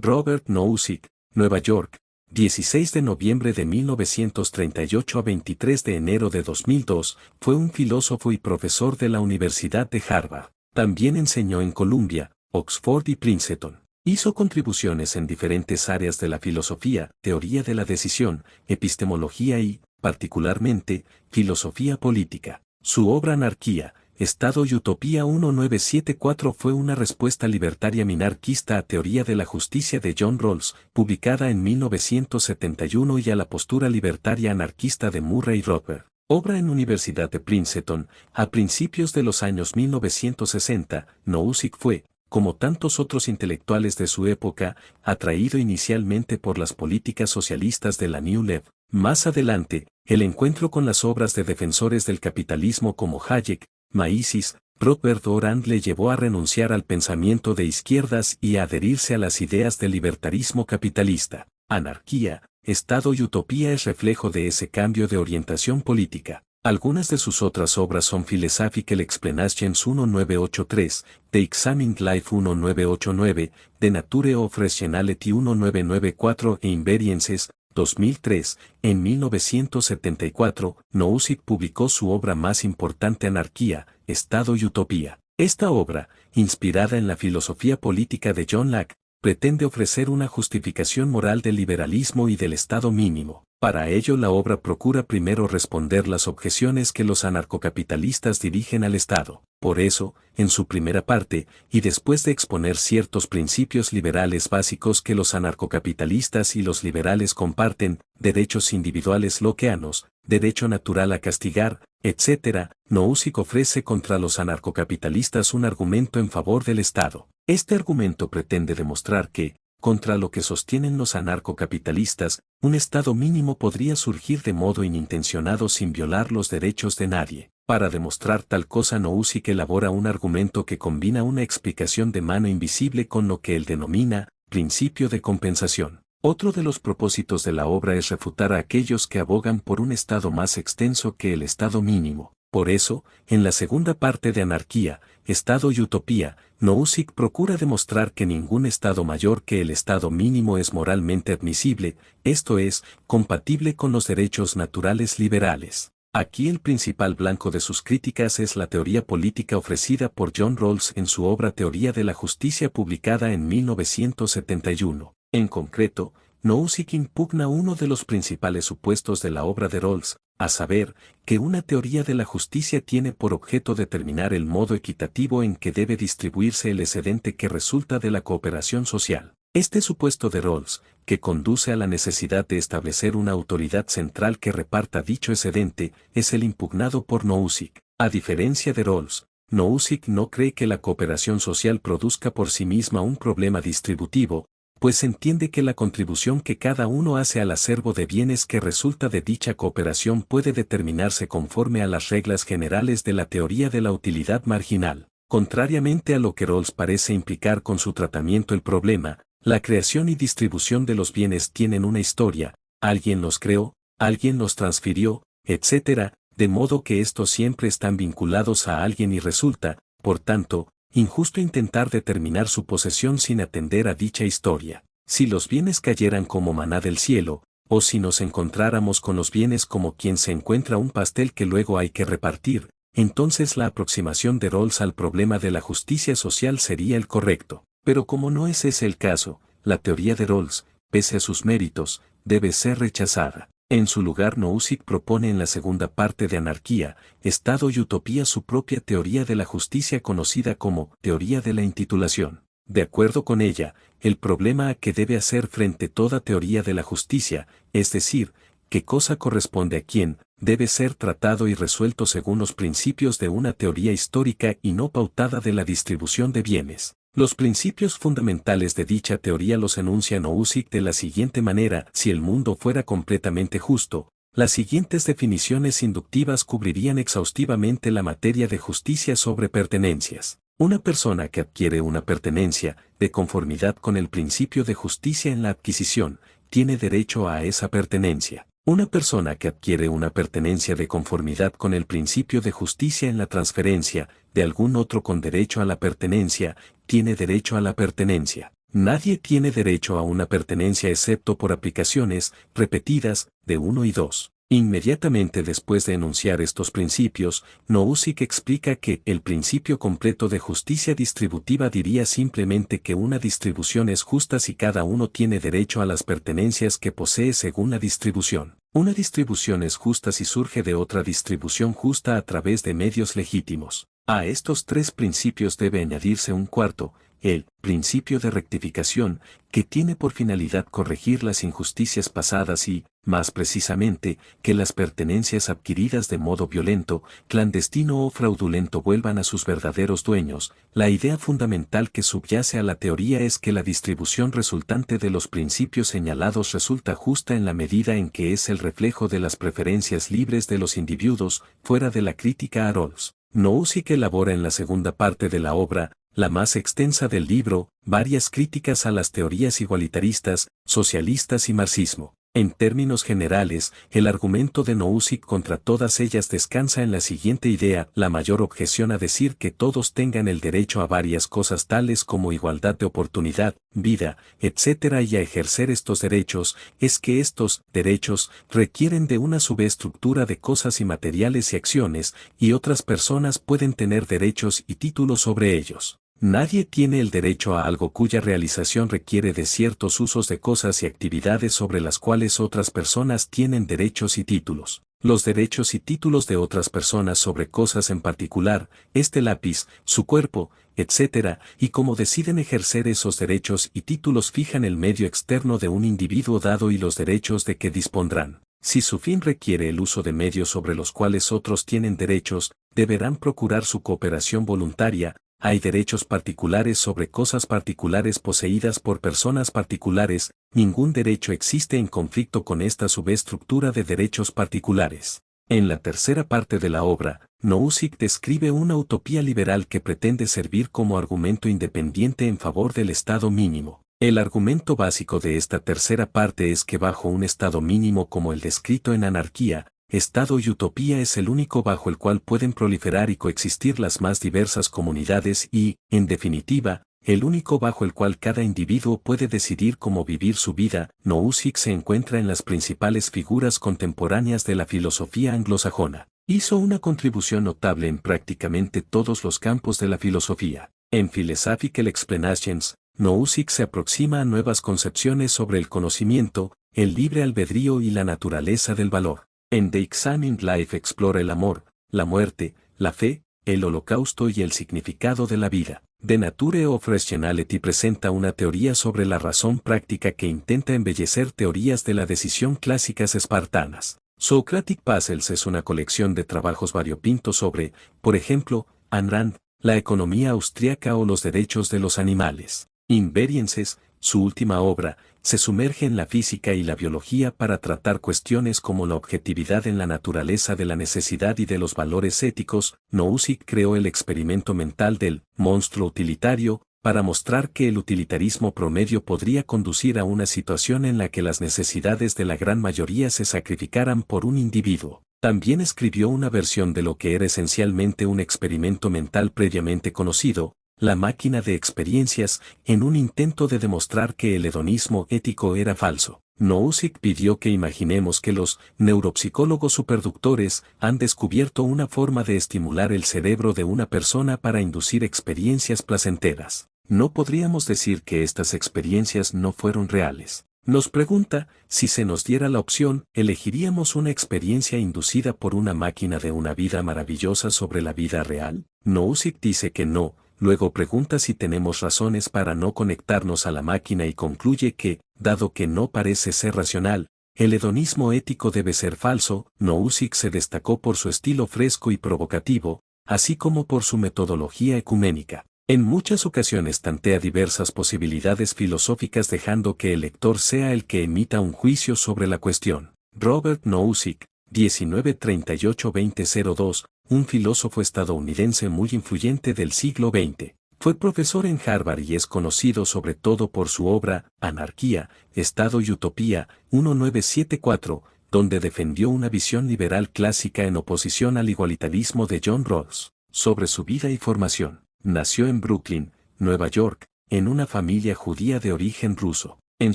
Robert Nozick, Nueva York, 16 de noviembre de 1938 a 23 de enero de 2002, fue un filósofo y profesor de la Universidad de Harvard. También enseñó en Columbia, Oxford y Princeton. Hizo contribuciones en diferentes áreas de la filosofía, teoría de la decisión, epistemología y, particularmente, filosofía política. Su obra Anarquía, Estado y Utopía 1974 fue una respuesta libertaria minarquista a Teoría de la Justicia de John Rawls, publicada en 1971 y a la postura libertaria anarquista de Murray Rothbard. Obra en Universidad de Princeton, a principios de los años 1960, Nozick fue, como tantos otros intelectuales de su época, atraído inicialmente por las políticas socialistas de la New Left. Más adelante, el encuentro con las obras de defensores del capitalismo como Hayek, Mises, Rothbard o Rand le llevó a renunciar al pensamiento de izquierdas y a adherirse a las ideas del libertarismo capitalista. Anarquía, Estado y Utopía es reflejo de ese cambio de orientación política. Algunas de sus otras obras son Philosophical Explanations 1983, The Examined Life 1989, The Nature of Rationality 1994 e Invariances, 2003. En 1974, Nozick publicó su obra más importante Anarquía, Estado y Utopía. Esta obra, inspirada en la filosofía política de John Locke, pretende ofrecer una justificación moral del liberalismo y del Estado mínimo. Para ello la obra procura primero responder las objeciones que los anarcocapitalistas dirigen al Estado. Por eso, en su primera parte, y después de exponer ciertos principios liberales básicos que los anarcocapitalistas y los liberales comparten, derechos individuales lockeanos, derecho natural a castigar, etc., Nozick ofrece contra los anarcocapitalistas un argumento en favor del Estado. Este argumento pretende demostrar que, contra lo que sostienen los anarcocapitalistas, un Estado mínimo podría surgir de modo inintencionado sin violar los derechos de nadie. Para demostrar tal cosa Nozick elabora un argumento que combina una explicación de mano invisible con lo que él denomina principio de compensación. Otro de los propósitos de la obra es refutar a aquellos que abogan por un Estado más extenso que el Estado mínimo. Por eso, en la segunda parte de Anarquía, Estado y Utopía, Nozick procura demostrar que ningún Estado mayor que el Estado mínimo es moralmente admisible, esto es, compatible con los derechos naturales liberales. Aquí el principal blanco de sus críticas es la teoría política ofrecida por John Rawls en su obra Teoría de la Justicia publicada en 1971. En concreto, Nozick impugna uno de los principales supuestos de la obra de Rawls, a saber, que una teoría de la justicia tiene por objeto determinar el modo equitativo en que debe distribuirse el excedente que resulta de la cooperación social. Este supuesto de Rawls, que conduce a la necesidad de establecer una autoridad central que reparta dicho excedente, es el impugnado por Nozick. A diferencia de Rawls, Nozick no cree que la cooperación social produzca por sí misma un problema distributivo, pues entiende que la contribución que cada uno hace al acervo de bienes que resulta de dicha cooperación puede determinarse conforme a las reglas generales de la teoría de la utilidad marginal. Contrariamente a lo que Rawls parece implicar con su tratamiento el problema, la creación y distribución de los bienes tienen una historia, alguien los creó, alguien los transfirió, etc., de modo que estos siempre están vinculados a alguien y resulta, por tanto, injusto intentar determinar su posesión sin atender a dicha historia. Si los bienes cayeran como maná del cielo, o si nos encontráramos con los bienes como quien se encuentra un pastel que luego hay que repartir, entonces la aproximación de Rawls al problema de la justicia social sería el correcto. Pero como no es ese el caso, la teoría de Rawls, pese a sus méritos, debe ser rechazada. En su lugar Nozick propone en la segunda parte de Anarquía, Estado y Utopía su propia teoría de la justicia conocida como teoría de la intitulación. De acuerdo con ella, el problema a que debe hacer frente toda teoría de la justicia, es decir, qué cosa corresponde a quién, debe ser tratado y resuelto según los principios de una teoría histórica y no pautada de la distribución de bienes. Los principios fundamentales de dicha teoría los enuncia Nozick de la siguiente manera: si el mundo fuera completamente justo, las siguientes definiciones inductivas cubrirían exhaustivamente la materia de justicia sobre pertenencias. Una persona que adquiere una pertenencia, de conformidad con el principio de justicia en la adquisición, tiene derecho a esa pertenencia. Una persona que adquiere una pertenencia de conformidad con el principio de justicia en la transferencia, de algún otro con derecho a la pertenencia, tiene derecho a la pertenencia. Nadie tiene derecho a una pertenencia excepto por aplicaciones repetidas de 1 y 2. Inmediatamente después de enunciar estos principios, Nozick explica que el principio completo de justicia distributiva diría simplemente que una distribución es justa si cada uno tiene derecho a las pertenencias que posee según la distribución. Una distribución es justa si surge de otra distribución justa a través de medios legítimos. A estos tres principios debe añadirse un cuarto, el principio de rectificación, que tiene por finalidad corregir las injusticias pasadas y, más precisamente, que las pertenencias adquiridas de modo violento, clandestino o fraudulento vuelvan a sus verdaderos dueños. La idea fundamental que subyace a la teoría es que la distribución resultante de los principios señalados resulta justa en la medida en que es el reflejo de las preferencias libres de los individuos, fuera de la crítica a Rawls. Nozick elabora en la segunda parte de la obra, la más extensa del libro, varias críticas a las teorías igualitaristas, socialistas y marxismo. En términos generales, el argumento de Nozick contra todas ellas descansa en la siguiente idea: la mayor objeción a decir que todos tengan el derecho a varias cosas tales como igualdad de oportunidad, vida, etc. y a ejercer estos derechos, es que estos derechos requieren de una subestructura de cosas y materiales y acciones, y otras personas pueden tener derechos y títulos sobre ellos. Nadie tiene el derecho a algo cuya realización requiere de ciertos usos de cosas y actividades sobre las cuales otras personas tienen derechos y títulos. Los derechos y títulos de otras personas sobre cosas en particular, este lápiz, su cuerpo, etc., y cómo deciden ejercer esos derechos y títulos fijan el medio externo de un individuo dado y los derechos de que dispondrán. Si su fin requiere el uso de medios sobre los cuales otros tienen derechos, deberán procurar su cooperación voluntaria. Hay derechos particulares sobre cosas particulares poseídas por personas particulares, ningún derecho existe en conflicto con esta subestructura de derechos particulares. En la tercera parte de la obra, Nozick describe una utopía liberal que pretende servir como argumento independiente en favor del Estado mínimo. El argumento básico de esta tercera parte es que bajo un Estado mínimo como el descrito en Anarquía, Estado y utopía es el único bajo el cual pueden proliferar y coexistir las más diversas comunidades y, en definitiva, el único bajo el cual cada individuo puede decidir cómo vivir su vida. Nozick se encuentra en las principales figuras contemporáneas de la filosofía anglosajona. Hizo una contribución notable en prácticamente todos los campos de la filosofía. En Philosophical Explanations, Nozick se aproxima a nuevas concepciones sobre el conocimiento, el libre albedrío y la naturaleza del valor. En The Examined Life explora el amor, la muerte, la fe, el holocausto y el significado de la vida. The Nature of Rationality presenta una teoría sobre la razón práctica que intenta embellecer teorías de la decisión clásicas espartanas. Socratic Puzzles es una colección de trabajos variopintos sobre, por ejemplo, Ayn Rand, la economía austríaca o los derechos de los animales. Invariances, su última obra, se sumerge en la física y la biología para tratar cuestiones como la objetividad en la naturaleza de la necesidad y de los valores éticos. Nozick creó el experimento mental del monstruo utilitario, para mostrar que el utilitarismo promedio podría conducir a una situación en la que las necesidades de la gran mayoría se sacrificaran por un individuo. También escribió una versión de lo que era esencialmente un experimento mental previamente conocido, la máquina de experiencias, en un intento de demostrar que el hedonismo ético era falso. Nozick pidió que imaginemos que los neuropsicólogos superductores han descubierto una forma de estimular el cerebro de una persona para inducir experiencias placenteras. No podríamos decir que estas experiencias no fueron reales. Nos pregunta, si se nos diera la opción, ¿elegiríamos una experiencia inducida por una máquina de una vida maravillosa sobre la vida real? Nozick dice que no. Luego pregunta si tenemos razones para no conectarnos a la máquina y concluye que, dado que no parece ser racional, el hedonismo ético debe ser falso. Nozick se destacó por su estilo fresco y provocativo, así como por su metodología ecuménica. En muchas ocasiones tantea diversas posibilidades filosóficas dejando que el lector sea el que emita un juicio sobre la cuestión. Robert Nozick, 1938-2002, un filósofo estadounidense muy influyente del siglo XX. Fue profesor en Harvard y es conocido sobre todo por su obra, Anarquía, Estado y Utopía, 1974, donde defendió una visión liberal clásica en oposición al igualitarismo de John Rawls. Sobre su vida y formación. Nació en Brooklyn, Nueva York, en una familia judía de origen ruso. En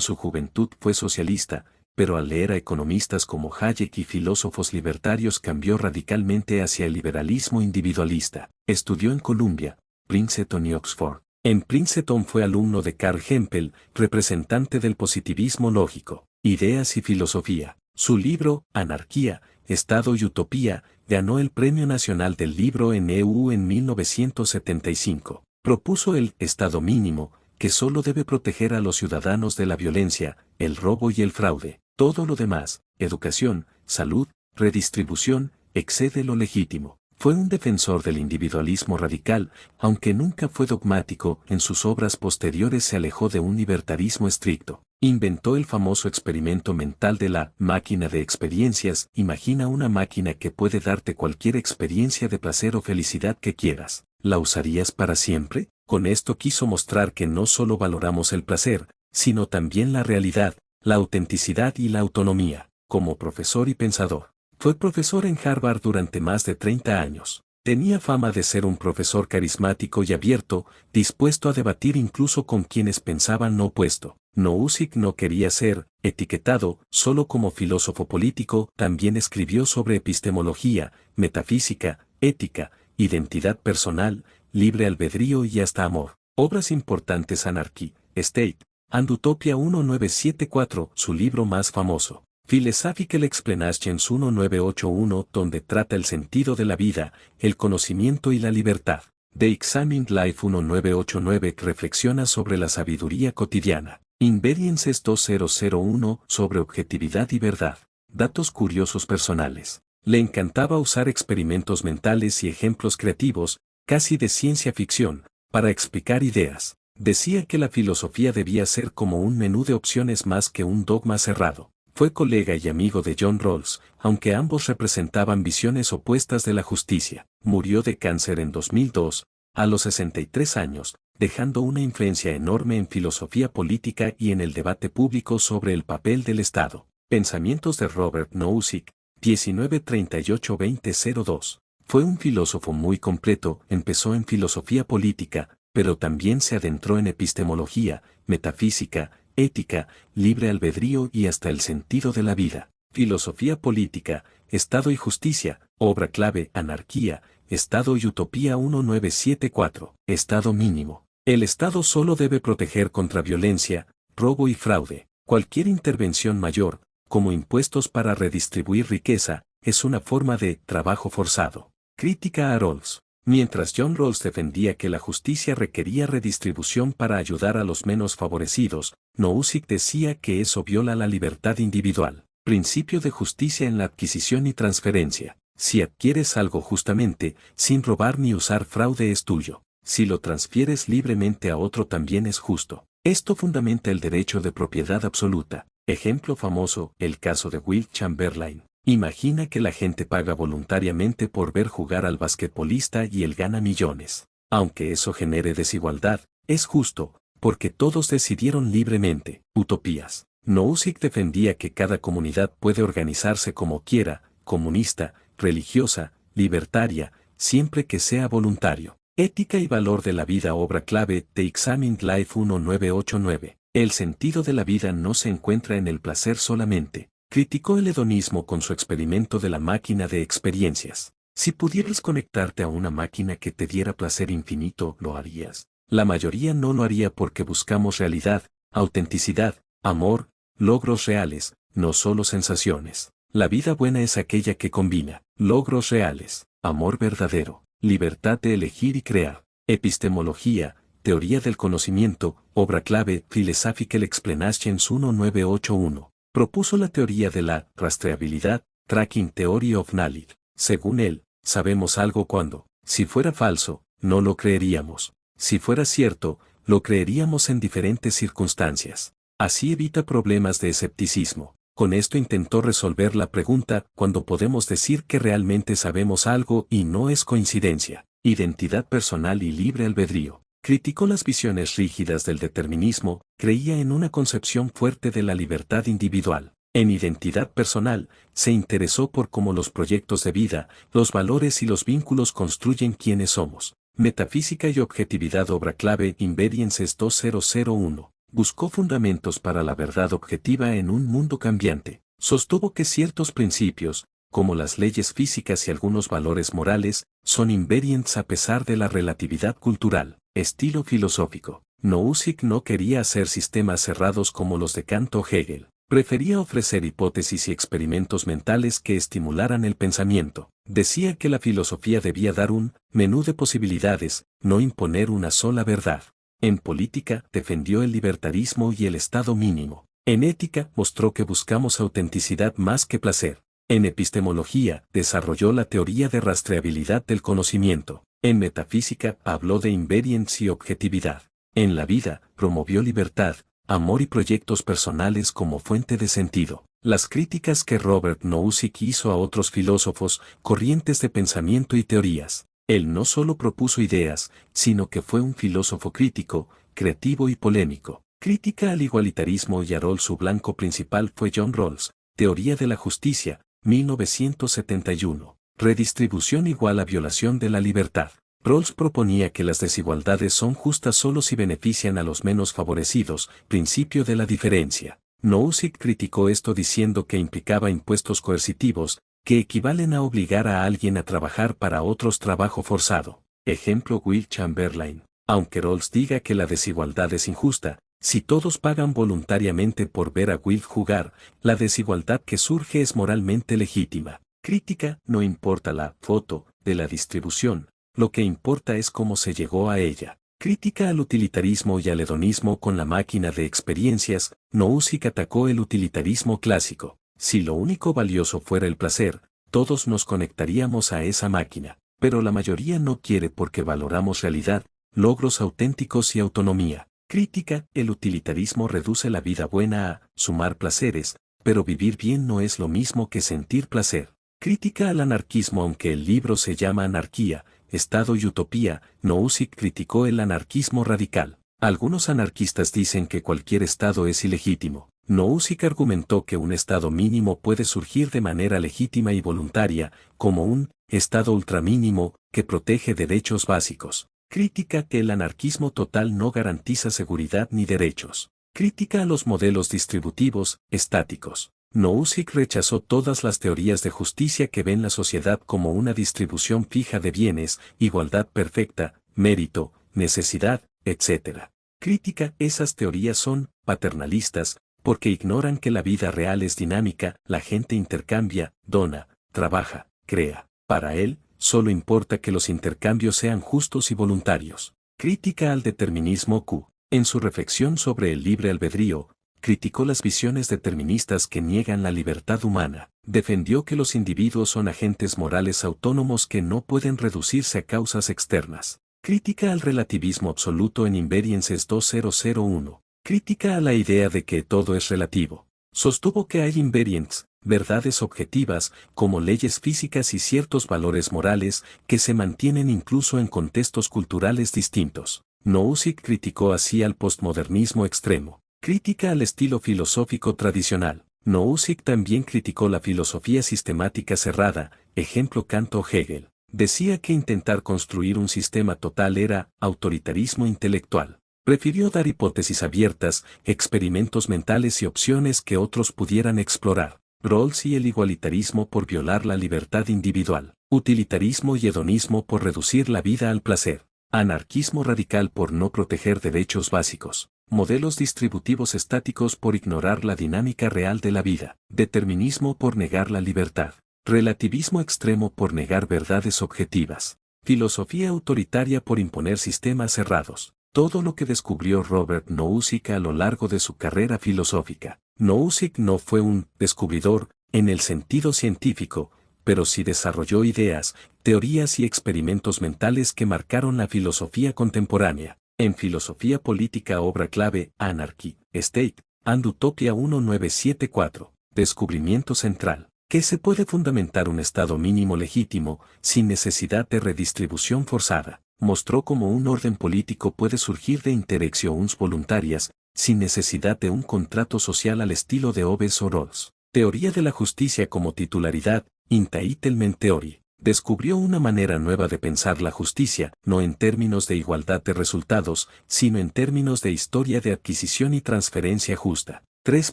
su juventud fue socialista, pero al leer a economistas como Hayek y filósofos libertarios cambió radicalmente hacia el liberalismo individualista. Estudió en Columbia, Princeton y Oxford. En Princeton fue alumno de Karl Hempel, representante del positivismo lógico, ideas y filosofía. Su libro, Anarquía, Estado y Utopía, ganó el Premio Nacional del Libro en EU en 1975. Propuso el Estado mínimo, que solo debe proteger a los ciudadanos de la violencia, el robo y el fraude. Todo lo demás, educación, salud, redistribución, excede lo legítimo. Fue un defensor del individualismo radical, aunque nunca fue dogmático, en sus obras posteriores se alejó de un libertarismo estricto. Inventó el famoso experimento mental de la máquina de experiencias. Imagina una máquina que puede darte cualquier experiencia de placer o felicidad que quieras. ¿La usarías para siempre? Con esto quiso mostrar que no solo valoramos el placer, sino también la realidad, la autenticidad y la autonomía. Como profesor y pensador, fue profesor en Harvard durante más de 30 años. Tenía fama de ser un profesor carismático y abierto, dispuesto a debatir incluso con quienes pensaban lo opuesto. Nozick no quería ser etiquetado solo como filósofo político, también escribió sobre epistemología, metafísica, ética, identidad personal, libre albedrío y hasta amor. Obras importantes: Anarchy, State, and Utopia 1974, su libro más famoso. Philosophical Explanations 1981, donde trata el sentido de la vida, el conocimiento y la libertad. The Examined Life 1989, que reflexiona sobre la sabiduría cotidiana. Invariances 2001, sobre objetividad y verdad. Datos curiosos personales. Le encantaba usar experimentos mentales y ejemplos creativos, casi de ciencia ficción, para explicar ideas. Decía que la filosofía debía ser como un menú de opciones más que un dogma cerrado. Fue colega y amigo de John Rawls, aunque ambos representaban visiones opuestas de la justicia. Murió de cáncer en 2002, a los 63 años, dejando una influencia enorme en filosofía política y en el debate público sobre el papel del Estado. Pensamientos de Robert Nozick, 1938-2002. Fue un filósofo muy completo. Empezó en filosofía política, pero también se adentró en epistemología, metafísica, ética, libre albedrío y hasta el sentido de la vida. Filosofía política, Estado y justicia, obra clave: Anarquía, Estado y Utopía 1974. Estado mínimo. El Estado solo debe proteger contra violencia, robo y fraude. Cualquier intervención mayor, como impuestos para redistribuir riqueza, es una forma de trabajo forzado. Crítica a Rawls. Mientras John Rawls defendía que la justicia requería redistribución para ayudar a los menos favorecidos, Nozick decía que eso viola la libertad individual. Principio de justicia en la adquisición y transferencia. Si adquieres algo justamente, sin robar ni usar fraude, es tuyo. Si lo transfieres libremente a otro, también es justo. Esto fundamenta el derecho de propiedad absoluta. Ejemplo famoso, el caso de Wilt Chamberlain. Imagina que la gente paga voluntariamente por ver jugar al basquetbolista y él gana millones. Aunque eso genere desigualdad, es justo, porque todos decidieron libremente. Utopías. Nozick defendía que cada comunidad puede organizarse como quiera, comunista, religiosa, libertaria, siempre que sea voluntario. Ética y valor de la vida, obra clave: The Examined Life 1989. El sentido de la vida no se encuentra en el placer solamente. Criticó el hedonismo con su experimento de la máquina de experiencias. Si pudieras conectarte a una máquina que te diera placer infinito, ¿lo harías? La mayoría no lo haría porque buscamos realidad, autenticidad, amor, logros reales, no solo sensaciones. La vida buena es aquella que combina logros reales, amor verdadero, libertad de elegir y crear. Epistemología, teoría del conocimiento, obra clave: Philosophical Explanations 1981. Propuso la teoría de la rastreabilidad, Tracking Theory of Knowledge. Según él, sabemos algo cuando, si fuera falso, no lo creeríamos. Si fuera cierto, lo creeríamos en diferentes circunstancias. Así evita problemas de escepticismo. Con esto intentó resolver la pregunta: ¿cuándo podemos decir que realmente sabemos algo y no es coincidencia? Identidad personal y libre albedrío. Criticó las visiones rígidas del determinismo, creía en una concepción fuerte de la libertad individual. En identidad personal, se interesó por cómo los proyectos de vida, los valores y los vínculos construyen quiénes somos. Metafísica y objetividad, obra clave, Invariances 2001. Buscó fundamentos para la verdad objetiva en un mundo cambiante. Sostuvo que ciertos principios, como las leyes físicas y algunos valores morales, son invariants a pesar de la relatividad cultural. Estilo filosófico. Nozick no quería hacer sistemas cerrados como los de Kant o Hegel. Prefería ofrecer hipótesis y experimentos mentales que estimularan el pensamiento. Decía que la filosofía debía dar un menú de posibilidades, no imponer una sola verdad. En política, defendió el libertarismo y el Estado mínimo. En ética, mostró que buscamos autenticidad más que placer. En epistemología, desarrolló la teoría de rastreabilidad del conocimiento. En metafísica, habló de invariance y objetividad. En la vida, promovió libertad, amor y proyectos personales como fuente de sentido. Las críticas que Robert Nozick hizo a otros filósofos, corrientes de pensamiento y teorías. Él no solo propuso ideas, sino que fue un filósofo crítico, creativo y polémico. Crítica al igualitarismo y a Rawls. Su blanco principal fue John Rawls. Teoría de la justicia, 1971. Redistribución igual a violación de la libertad. Rawls proponía que las desigualdades son justas solo si benefician a los menos favorecidos, principio de la diferencia. Nozick criticó esto diciendo que implicaba impuestos coercitivos, que equivalen a obligar a alguien a trabajar para otros trabajo forzado. Ejemplo Will Chamberlain. Aunque Rawls diga que la desigualdad es injusta, si todos pagan voluntariamente por ver a Will jugar, la desigualdad que surge es moralmente legítima. Crítica, no importa la foto de la distribución, lo que importa es cómo se llegó a ella. Crítica al utilitarismo y al hedonismo con la máquina de experiencias. Nozick atacó el utilitarismo clásico. Si lo único valioso fuera el placer, todos nos conectaríamos a esa máquina, pero la mayoría no quiere porque valoramos realidad, logros auténticos y autonomía. Crítica, el utilitarismo reduce la vida buena a sumar placeres, pero vivir bien no es lo mismo que sentir placer. Crítica al anarquismo. Aunque el libro se llama Anarquía, Estado y Utopía, Nozick criticó el anarquismo radical. Algunos anarquistas dicen que cualquier Estado es ilegítimo. Nozick argumentó que un Estado mínimo puede surgir de manera legítima y voluntaria, como un Estado ultramínimo, que protege derechos básicos. Crítica que el anarquismo total no garantiza seguridad ni derechos. Crítica a los modelos distributivos, estáticos. Nozick rechazó todas las teorías de justicia que ven la sociedad como una distribución fija de bienes, igualdad perfecta, mérito, necesidad, etc. Crítica, esas teorías son paternalistas, porque ignoran que la vida real es dinámica, la gente intercambia, dona, trabaja, crea. Para él, solo importa que los intercambios sean justos y voluntarios. Crítica al determinismo Q. En su reflexión sobre el libre albedrío, criticó las visiones deterministas que niegan la libertad humana. Defendió que los individuos son agentes morales autónomos que no pueden reducirse a causas externas. Crítica al relativismo absoluto en Invariances 2001. Crítica a la idea de que todo es relativo. Sostuvo que hay invariants, verdades objetivas, como leyes físicas y ciertos valores morales, que se mantienen incluso en contextos culturales distintos. Nozick criticó así al postmodernismo extremo. Crítica al estilo filosófico tradicional. Nozick también criticó la filosofía sistemática cerrada, ejemplo Kant o Hegel. Decía que intentar construir un sistema total era autoritarismo intelectual. Prefirió dar hipótesis abiertas, experimentos mentales y opciones que otros pudieran explorar. Rawls y el igualitarismo por violar la libertad individual. Utilitarismo y hedonismo por reducir la vida al placer. Anarquismo radical por no proteger derechos básicos. Modelos distributivos estáticos por ignorar la dinámica real de la vida. Determinismo por negar la libertad. Relativismo extremo por negar verdades objetivas. Filosofía autoritaria por imponer sistemas cerrados. Todo lo que descubrió Robert Nozick a lo largo de su carrera filosófica. Nozick no fue un descubridor en el sentido científico, pero sí desarrolló ideas, teorías y experimentos mentales que marcaron la filosofía contemporánea. En filosofía política, obra clave, Anarchy, State, and Utopia 1974. Descubrimiento central. Que se puede fundamentar un Estado mínimo legítimo, sin necesidad de redistribución forzada. Mostró cómo un orden político puede surgir de interacciones voluntarias, sin necesidad de un contrato social al estilo de Hobbes o Rawls. Teoría de la justicia como titularidad, Entitlement Theory. Descubrió una manera nueva de pensar la justicia, no en términos de igualdad de resultados, sino en términos de historia de adquisición y transferencia justa. 3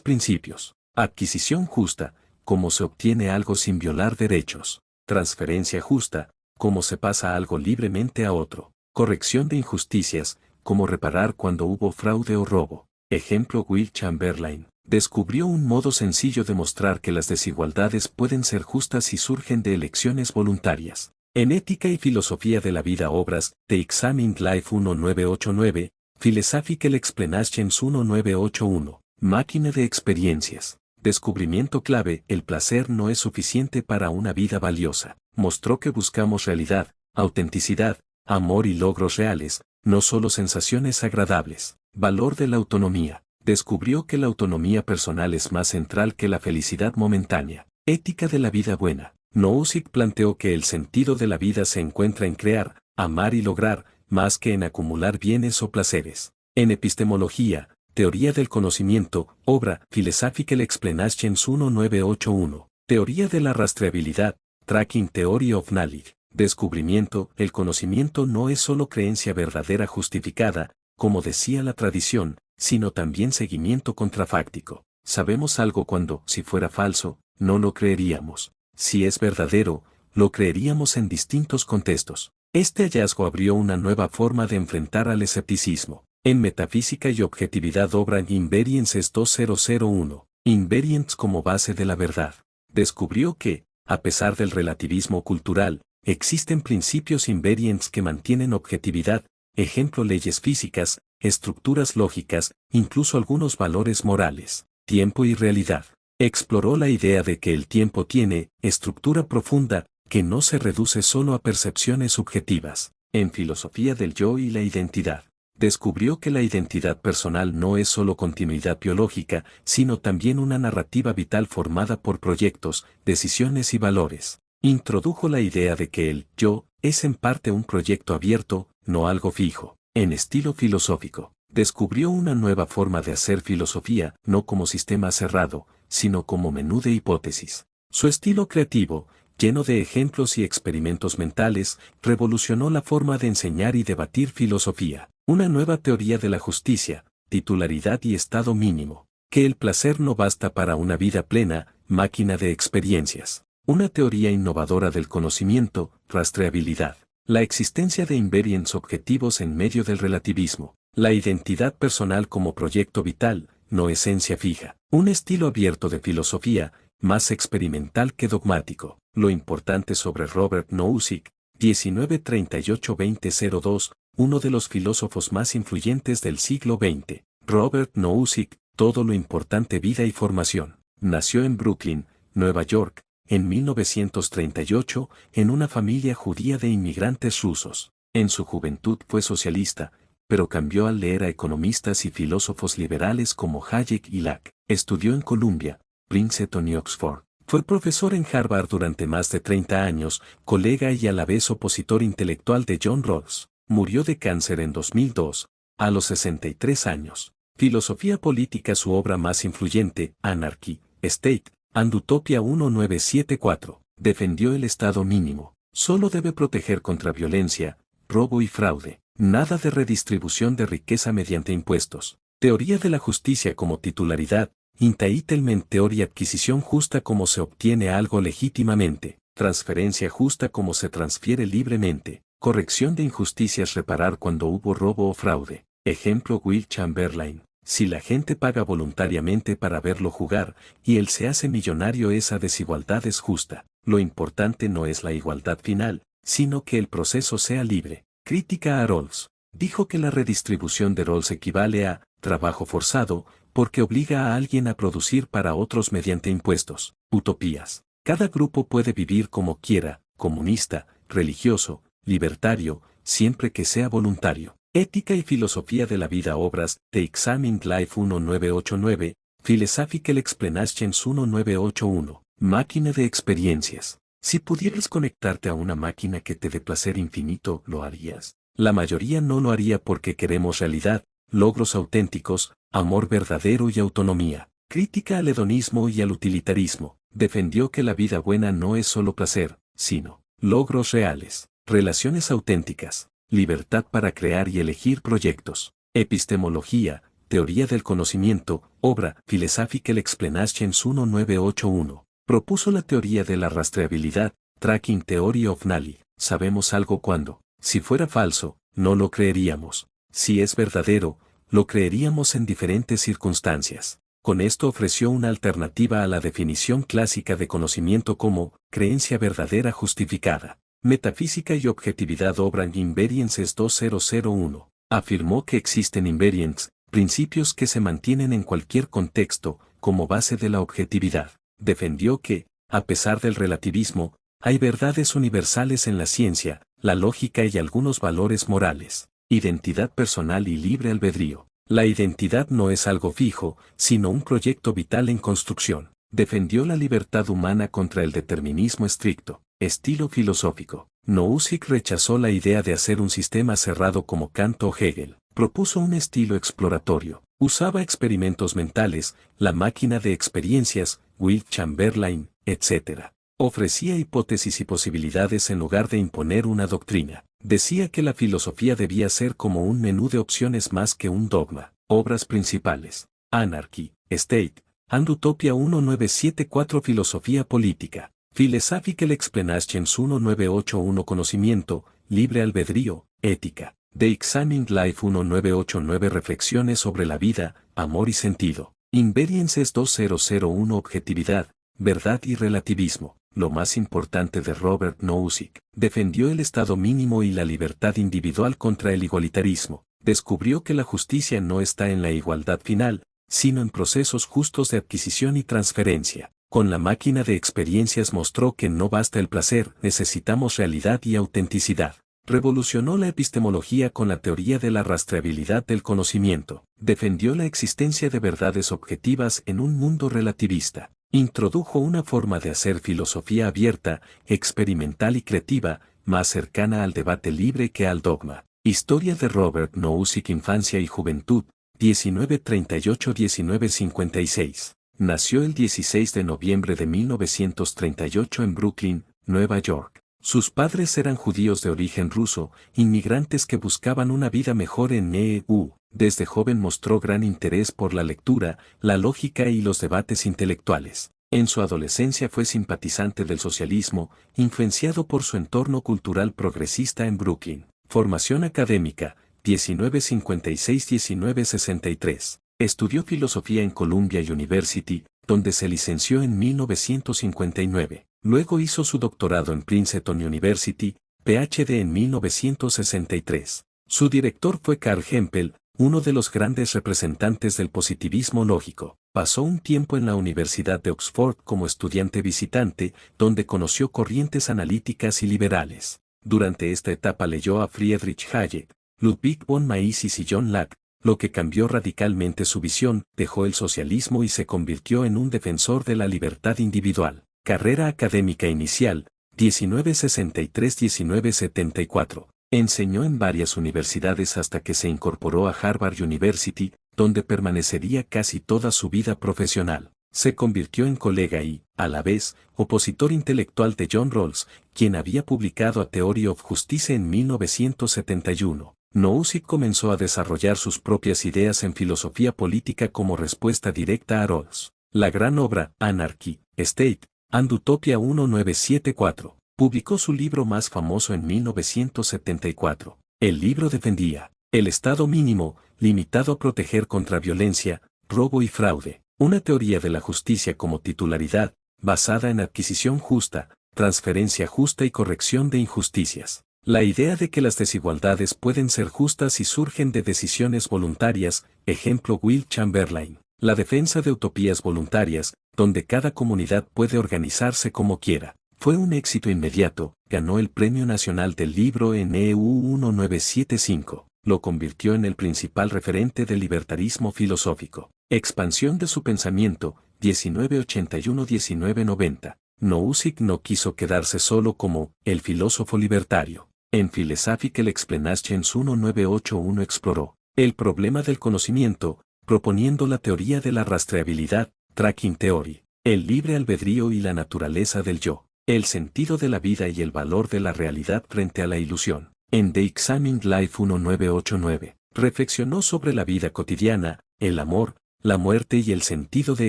principios. Adquisición justa, cómo se obtiene algo sin violar derechos. Transferencia justa, cómo se pasa algo libremente a otro. Corrección de injusticias, cómo reparar cuando hubo fraude o robo. Ejemplo: Will Chamberlain descubrió un modo sencillo de mostrar que las desigualdades pueden ser justas si surgen de elecciones voluntarias. En Ética y Filosofía de la Vida, obras, The Examined Life 1989, Philosophical Explanations 1981, Máquina de Experiencias. Descubrimiento clave: el placer no es suficiente para una vida valiosa. Mostró que buscamos realidad, autenticidad, amor y logros reales, no solo sensaciones agradables. Valor de la autonomía. Descubrió que la autonomía personal es más central que la felicidad momentánea. Ética de la vida buena. Nozick planteó que el sentido de la vida se encuentra en crear, amar y lograr, más que en acumular bienes o placeres. En epistemología, teoría del conocimiento, obra, Philosophical Explanations 1981, teoría de la rastreabilidad, Tracking Theory of Knowledge. Descubrimiento: el conocimiento no es solo creencia verdadera justificada, como decía la tradición, sino también seguimiento contrafáctico. Sabemos algo cuando, si fuera falso, no lo creeríamos. Si es verdadero, lo creeríamos en distintos contextos. Este hallazgo abrió una nueva forma de enfrentar al escepticismo. En Metafísica y Objetividad, obra Invariances 2001, Invariants como base de la verdad. Descubrió que, a pesar del relativismo cultural, existen principios invariants que mantienen objetividad, ejemplo: leyes físicas, estructuras lógicas, incluso algunos valores morales. Tiempo y realidad. Exploró la idea de que el tiempo tiene estructura profunda, que no se reduce solo a percepciones subjetivas. En Filosofía del Yo y la Identidad, descubrió que la identidad personal no es solo continuidad biológica, sino también una narrativa vital formada por proyectos, decisiones y valores. Introdujo la idea de que el yo es en parte un proyecto abierto, no algo fijo. En estilo filosófico, descubrió una nueva forma de hacer filosofía, no como sistema cerrado, sino como menú de hipótesis. Su estilo creativo, lleno de ejemplos y experimentos mentales, revolucionó la forma de enseñar y debatir filosofía. Una nueva teoría de la justicia, titularidad y estado mínimo. Que el placer no basta para una vida plena, máquina de experiencias. Una teoría innovadora del conocimiento, rastreabilidad. La existencia de invariants objetivos en medio del relativismo. La identidad personal como proyecto vital, no esencia fija. Un estilo abierto de filosofía, más experimental que dogmático. Lo importante sobre Robert Nozick, 1938-2002, uno de los filósofos más influyentes del siglo XX. Robert Nozick, todo lo importante: vida y formación. Nació en Brooklyn, Nueva York, en 1938, en una familia judía de inmigrantes rusos. En su juventud fue socialista, pero cambió al leer a economistas y filósofos liberales como Hayek y Locke. Estudió en Columbia, Princeton y Oxford. Fue profesor en Harvard durante más de 30 años, colega y a la vez opositor intelectual de John Rawls. Murió de cáncer en 2002, a los 63 años. Filosofía política. Su obra más influyente, Anarchy, State and Utopia 1974, defendió el Estado mínimo. Solo debe proteger contra violencia, robo y fraude. Nada de redistribución de riqueza mediante impuestos. Teoría de la justicia como titularidad, Entitlement Theory. Adquisición justa, como se obtiene algo legítimamente. Transferencia justa, como se transfiere libremente. Corrección de injusticias, reparar cuando hubo robo o fraude. Ejemplo: Will Chamberlain. Si la gente paga voluntariamente para verlo jugar, y él se hace millonario, esa desigualdad es justa. Lo importante no es la igualdad final, sino que el proceso sea libre. Crítica a Rawls. Dijo que la redistribución de Rawls equivale a trabajo forzado, porque obliga a alguien a producir para otros mediante impuestos. Utopías. Cada grupo puede vivir como quiera, comunista, religioso, libertario, siempre que sea voluntario. Ética y Filosofía de la Vida, obras, The Examined Life 1989, Philosophical Explanations 1981, Máquina de Experiencias. Si pudieras conectarte a una máquina que te dé placer infinito, ¿lo harías? La mayoría no lo haría porque queremos realidad, logros auténticos, amor verdadero y autonomía. Crítica al hedonismo y al utilitarismo. Defendió que la vida buena no es solo placer, sino Logros reales. Relaciones auténticas. Libertad para crear y elegir proyectos. Epistemología. Teoría del conocimiento. Obra. Philosophical Explanations 1981. Propuso la teoría de la rastreabilidad. Tracking Theory of Knowledge. Sabemos algo cuando, si fuera falso, no lo creeríamos. Si es verdadero, lo creeríamos en diferentes circunstancias. Con esto ofreció una alternativa a la definición clásica de conocimiento como creencia verdadera justificada. Metafísica y objetividad. Obra Invariances 2001. Afirmó que existen invariants, principios que se mantienen en cualquier contexto, como base de la objetividad. Defendió que, a pesar del relativismo, hay verdades universales en la ciencia, la lógica y algunos valores morales. Identidad personal y libre albedrío. La identidad no es algo fijo, sino un proyecto vital en construcción. Defendió la libertad humana contra el determinismo estricto. Estilo filosófico. Nozick rechazó la idea de hacer un sistema cerrado como Kant o Hegel. Propuso un estilo exploratorio. Usaba experimentos mentales, la máquina de experiencias, Will Chamberlain, etc. Ofrecía hipótesis y posibilidades en lugar de imponer una doctrina. Decía que la filosofía debía ser como un menú de opciones más que un dogma. Obras principales. Anarchy, State, and Utopia 1974. Filosofía política. Philosophical Explanations 1981. Conocimiento, libre albedrío, ética. The Examining Life 1989. Reflexiones sobre la vida, amor y sentido. Invariances 2001. Objetividad, verdad y relativismo. Lo más importante de Robert Nozick. Defendió el estado mínimo y la libertad individual contra el igualitarismo. Descubrió que la justicia no está en la igualdad final, sino en procesos justos de adquisición y transferencia. Con la máquina de experiencias mostró que no basta el placer, necesitamos realidad y autenticidad. Revolucionó la epistemología con la teoría de la rastreabilidad del conocimiento. Defendió la existencia de verdades objetivas en un mundo relativista. Introdujo una forma de hacer filosofía abierta, experimental y creativa, más cercana al debate libre que al dogma. Historia de Robert Nozick. Infancia y juventud, 1938-1956. Nació el 16 de noviembre de 1938 en Brooklyn, Nueva York. Sus padres eran judíos de origen ruso, inmigrantes que buscaban una vida mejor en EU. Desde joven mostró gran interés por la lectura, la lógica y los debates intelectuales. En su adolescencia fue simpatizante del socialismo, influenciado por su entorno cultural progresista en Brooklyn. Formación académica, 1956-1963. Estudió filosofía en Columbia University, donde se licenció en 1959. Luego hizo su doctorado en Princeton University, PhD en 1963. Su director fue Carl Hempel, uno de los grandes representantes del positivismo lógico. Pasó un tiempo en la Universidad de Oxford como estudiante visitante, donde conoció corrientes analíticas y liberales. Durante esta etapa leyó a Friedrich Hayek, Ludwig von Mises y John Locke, lo que cambió radicalmente su visión. Dejó el socialismo y se convirtió en un defensor de la libertad individual. Carrera académica inicial, 1963-1974. Enseñó en varias universidades hasta que se incorporó a Harvard University, donde permanecería casi toda su vida profesional. Se convirtió en colega y, a la vez, opositor intelectual de John Rawls, quien había publicado A Theory of Justice en 1971. Nozick comenzó a desarrollar sus propias ideas en filosofía política como respuesta directa a Rawls. La gran obra, Anarchy, State, and Utopia 1974, publicó su libro más famoso en 1974. El libro defendía el Estado mínimo, limitado a proteger contra violencia, robo y fraude, una teoría de la justicia como titularidad, basada en adquisición justa, transferencia justa y corrección de injusticias. La idea de que las desigualdades pueden ser justas y surgen de decisiones voluntarias, ejemplo Will Chamberlain. La defensa de utopías voluntarias, donde cada comunidad puede organizarse como quiera. Fue un éxito inmediato, ganó el Premio Nacional del Libro en EU 1975, lo convirtió en el principal referente del libertarismo filosófico. Expansión de su pensamiento, 1981-1990. Nozick no quiso quedarse solo como el filósofo libertario. En Philosophical Explanations 1981 exploró el problema del conocimiento, proponiendo la teoría de la rastreabilidad, Tracking Theory, el libre albedrío y la naturaleza del yo. El sentido de la vida y el valor de la realidad frente a la ilusión. En The Examined Life 1989, reflexionó sobre la vida cotidiana, el amor, la muerte y el sentido de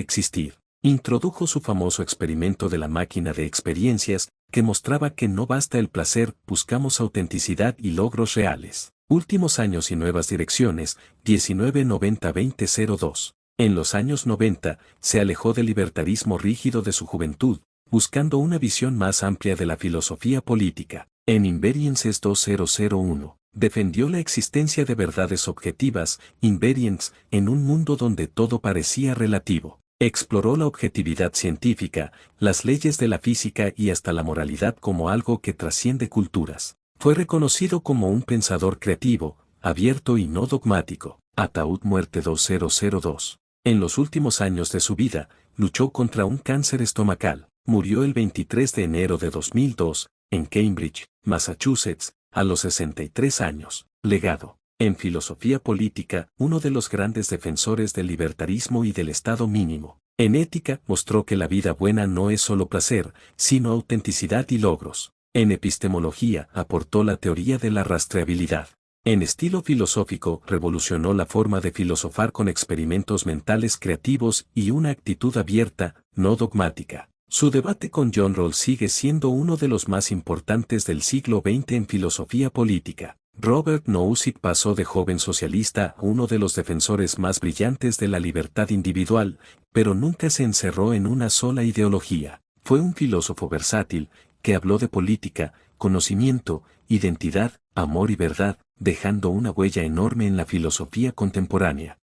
existir. Introdujo su famoso experimento de la máquina de experiencias, que mostraba que no basta el placer, buscamos autenticidad y logros reales. Últimos años y nuevas direcciones, 1990-2002. En los años 90, se alejó del libertarismo rígido de su juventud, buscando una visión más amplia de la filosofía política. En Invariances 2001, defendió la existencia de verdades objetivas, invariants, en un mundo donde todo parecía relativo. Exploró la objetividad científica, las leyes de la física y hasta la moralidad como algo que trasciende culturas. Fue reconocido como un pensador creativo, abierto y no dogmático. Ataúd Muerte 2002. En los últimos años de su vida, luchó contra un cáncer estomacal. Murió el 23 de enero de 2002, en Cambridge, Massachusetts, a los 63 años. Legado. En filosofía política, uno de los grandes defensores del libertarismo y del Estado mínimo. En ética, mostró que la vida buena no es solo placer, sino autenticidad y logros. En epistemología, aportó la teoría de la rastreabilidad. En estilo filosófico, revolucionó la forma de filosofar con experimentos mentales creativos y una actitud abierta, no dogmática. Su debate con John Rawls sigue siendo uno de los más importantes del siglo XX en filosofía política. Robert Nozick pasó de joven socialista a uno de los defensores más brillantes de la libertad individual, pero nunca se encerró en una sola ideología. Fue un filósofo versátil, que habló de política, conocimiento, identidad, amor y verdad, dejando una huella enorme en la filosofía contemporánea.